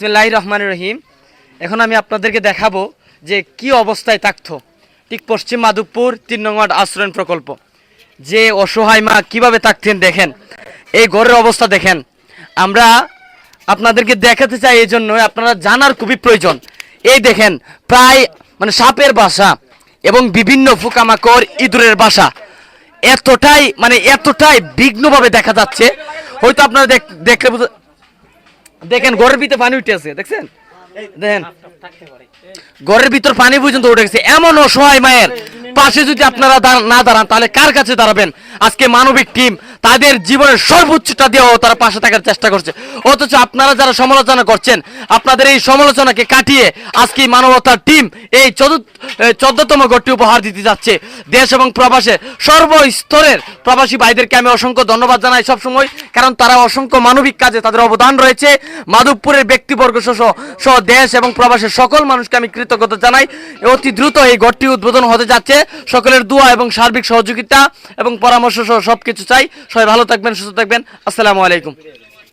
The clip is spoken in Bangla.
বিসমিল্লাহির রহমানির রহিম। এখন আমি আপনাদেরকে দেখাবো যে কি অবস্থায় থাকতো ঠিক পশ্চিম মাধবপুর ৩ নং ওয়ার্ড আশ্রয়ণ প্রকল্প। যে অসহায় মা কিভাবে থাকতেন দেখেন, এই ঘরের অবস্থা দেখেন। আমরা আপনাদেরকে দেখাতে চাই, এই জন্য আপনারা জানার খুবই প্রয়োজন। এই দেখেন, প্রায় মানে সাপের বাসা এবং বিভিন্ন পোকামাকড় ইঁদুরের বাসা এতটাই বিঘ্নভাবে দেখা যাচ্ছে। হয়তো আপনারা দেখলে দেখেন ঘরের ভিতরে পানি উঠে আছে, দেখছেন? দেখেন ঘরের ভিতর পানি পর্যন্ত উঠে গেছে। এমন অসহায় মায়ের পাশে যদি আপনারা না দাঁড়ান, তাহলে কার কাছে দাঁড়াবেন? আজকে মানবিক টিম তাদের জীবনের সর্বোচ্চটা দিয়েও তারা পাশে থাকার চেষ্টা করছে, অথচ আপনারা যারা সমালোচনা করছেন, আপনাদের এই সমালোচনাকে কাটিয়ে আজকে মানবতার টিম এই 14তম ঘরটি উপহার দিতে যাচ্ছে। দেশ এবং প্রবাসে সর্বস্তরের প্রবাসী ভাইদেরকে আমি অসংখ্য ধন্যবাদ জানাই সবসময়, কারণ তারা অসংখ্য মানবিক কাজে তাদের অবদান রয়েছে। মাধবপুরের ব্যক্তিবর্গ সহ দেশ এবং প্রবাসের সকল মানুষকে আমি কৃতজ্ঞতা জানাই। অতি দ্রুত এই ঘরটি উদ্বোধন হতে যাচ্ছে। সকলের দোয়া এবং সার্বিক সহযোগিতা এবং পরামর্শ সহ সবকিছু চাই। সবাই ভালো থাকবেন, সুস্থ থাকবেন। আসসালামু আলাইকুম।